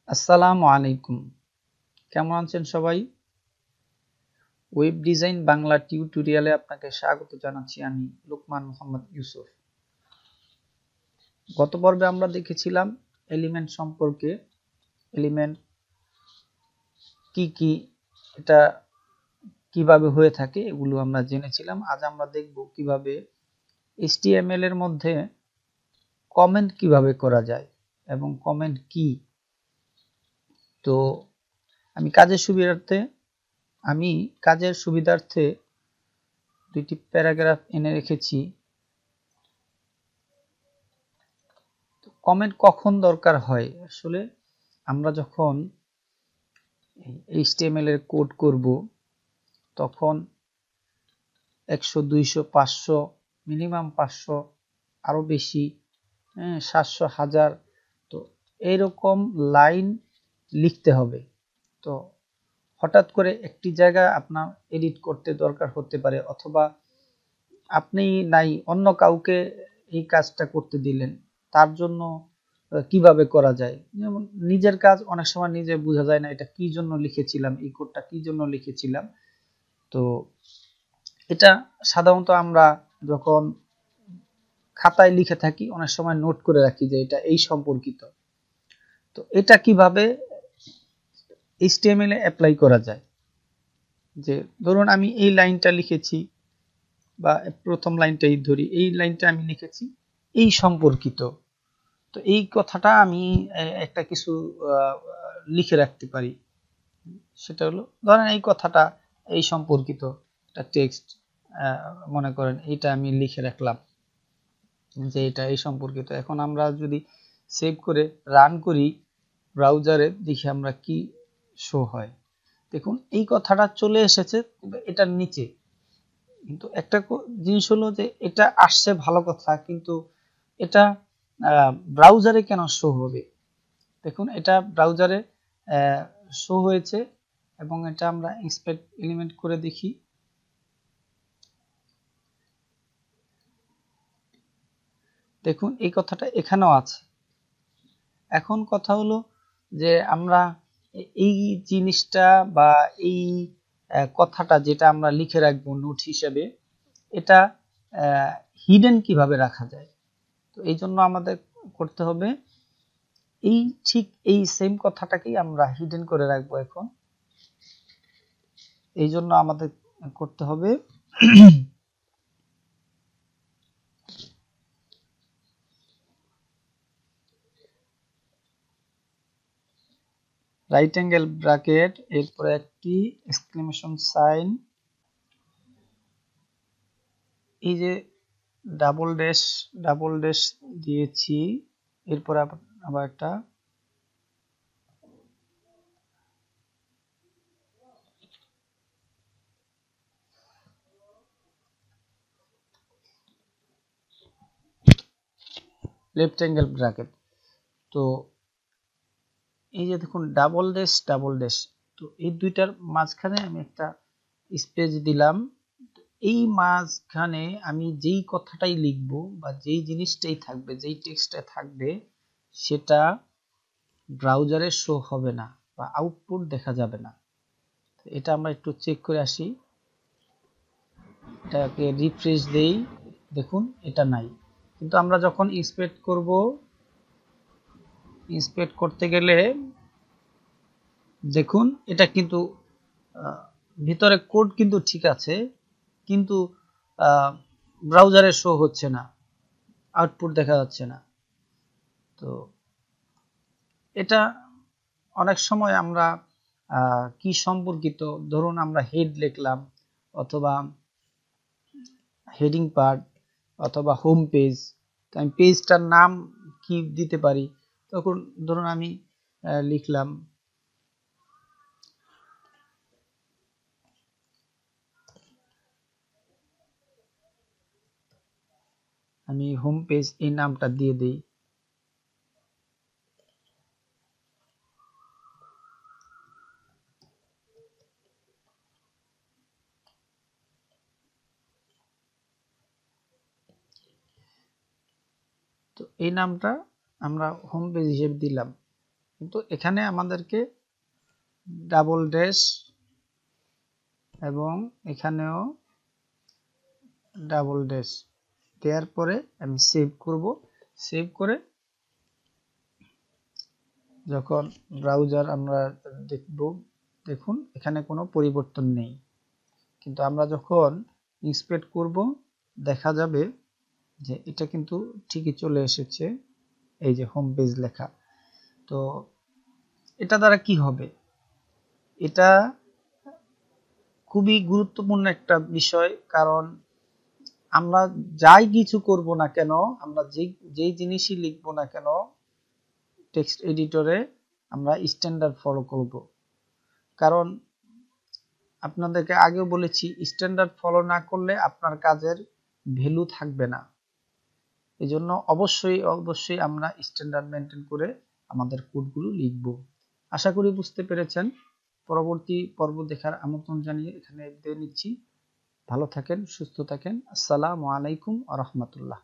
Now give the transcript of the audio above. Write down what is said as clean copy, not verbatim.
আসসালামু আলাইকুম। কেমন আছেন সবাই? ওয়েব ডিজাইন বাংলা টিউটোরিয়ালে আপনাকে স্বাগত জানাচ্ছি। আমি লোকমান মোহাম্মদ ইউসুফ। গত পর্বে আমরা দেখেছিলাম এলিমেন্ট সম্পর্কে, এলিমেন্ট কি কি, এটা কিভাবে হয়ে থাকে এগুলো আমরা জেনেছিলাম। আজ আমরা দেখব কিভাবে HTML এর মধ্যে কমেন্ট কিভাবে করা যায় এবং কমেন্ট কি। তো আমি কাজের সুবিধার্থে দুইটি প্যারাগ্রাফ এনে রেখেছি। কমেন্ট কখন দরকার হয়? আসলে আমরা যখন HTML এর কোড করব তখন 100, 200, 500, মিনিমাম 500, আরো বেশি, 700, 1000, তো এইরকম লাইন লিখতে হবে। তো হঠাৎ করে একটি জায়গা আপনার এডিট করতে দরকার হতে পারে, অথবা আপনি নাই অন্য কাউকে এই কাজটা করতে দিলেন, তার জন্য কিভাবে করা যায়। যেমন নিজের কাজ অনেক সময় নিজে বোঝা যায় না, এটা কি জন্য লিখেছিলাম, এই কোডটা কি জন্য লিখেছিলাম। তো এটা সাধারণত আমরা যখন খাতায় লিখে থাকি অনেক সময় নোট করে রাখি যে এটা এই সম্পর্কিত। তো এটা কিভাবে HTML এ অ্যাপ্লাই করা যায়, যে ধরুন আমি এই লাইনটা লিখেছি, বা প্রথম লাইনটাই ধরি, এই লাইনটা আমি লিখেছি এই সম্পর্কিত। তো এই কথাটা আমি একটা কিছু লিখে রাখতে পারি। সেটা হলো, ধরেন এই কথাটা এই সম্পর্কিত একটা টেক্সট, মনে করেন এটা আমি লিখে রাখলাম যে এটা এই সম্পর্কিত। এখন আমরা যদি সেভ করে রান করি ব্রাউজারে, দেখি আমরা কি শো হয়। দেখুন এই কথাটা চলে এসেছে এটার নিচে, কিন্তু একটা জিনিস হলো যে এটা আসছে ভালো কথা, কিন্তু এটা ব্রাউজারে কেন শো হবে? দেখুন এটা ব্রাউজারে শো হয়েছে, এবং এটা আমরা ইন্সপেক্ট এলিমেন্ট করে দেখি। দেখুন এই কথাটা এখানেও আছে। এখন কথা হলো যে আমরা এই জিনিসটা বা এই কথাটা যেটা আমরা লিখে রাখবো নোট হিসেবে, এটা হিডেন কিভাবে রাখা যায়। তো এই জন্য আমাদের করতে হবে এই ঠিক এই সেম কথাটাকেই আমরা হিডেন করে রাখবো। এখন এই জন্য আমাদের করতে হবে রাইট অ্যাঙ্গেল ব্র্যাকেট, এরপরে একটি এক্সক্লেমেশন সাইন, এই যে ডাবল ড্যাশ দিয়েছি, এরপরে আবার একটা লেফট অ্যাঙ্গেল ব্র্যাকেট। তো এই যে দেখুন ডাবল ড্যাশ, তো এই দুইটার মাঝখানে আমি একটা স্পেস দিলাম। এই মাঝখানে আমি যেই কথাটাই লিখবো বা যেই জিনিসটাই থাকবে, যেই টেক্সটটা থাকবে, সেটা ব্রাউজারে শো হবে না বা আউটপুট দেখা যাবে না। এটা আমরা একটু চেক করে আসি, এটাকে রিফ্রেশ দেই, দেখুন এটা নাই। কিন্তু আমরা যখন ইন্সপেক্ট করতে গেলে দেখুন এটা কিন্তু ভিতরে কোড কিন্তু ঠিক আছে, কিন্তু ব্রাউজারে শো হচ্ছে না, আউটপুট দেখা যাচ্ছে না। তো এটা অনেক সময় আমরা কি সম্পর্কিত, ধরুন আমরা হেড লিখলাম, অথবা হেডিং পার্ট, অথবা হোম পেজ, তো আমি পেজটার নাম কি দিতে পারি। তখন ধরুন আমি লিখলাম আমি হোম পেজ, এই নামটা দিয়ে দিই। তো এই নামটা আমরা হোম পেজ হিসেবে দিলাম। কিন্তু এখানে আমাদেরকে ডাবল ড্যাশ এবং এখানেও ডাবল ড্যাশ দেওয়ার পরে আমি সেভ করব। সেভ করে যখন ব্রাউজার আমরা দেখব, দেখুন এখানে কোনো পরিবর্তন নেই, কিন্তু আমরা যখন ইন্সপেক্ট করব দেখা যাবে যে এটা কিন্তু ঠিকই চলে এসেছে, এই যে হোম পেজ লেখা। তো এটা দ্বারা কি হবে, এটা খুবই গুরুত্বপূর্ণ একটা বিষয়, কারণ আমরা যাই কিছু করব না কেন, আমরা যেই জিনিসই লিখব না কেন টেক্সট এডিটরে আমরা স্ট্যান্ডার্ড ফলো করব। কারণ আপনাদেরকে আগেও বলেছি, স্ট্যান্ডার্ড ফলো না করলে আপনার কাজের ভ্যালু থাকবে না। এজন্য অবশ্যই আমরা স্ট্যান্ডার্ড মেনটেন করে আমাদের কোডগুলো লিখব। আশা করি বুঝতে পেরেছেন। পরবর্তী পর্ব দেখার আমন্ত্রণ জানিয়ে এখানে বিদায় নিচ্ছি। ভালো থাকেন, সুস্থ থাকেন। আসসালামু আলাইকুম ওয়া রাহমাতুল্লাহ।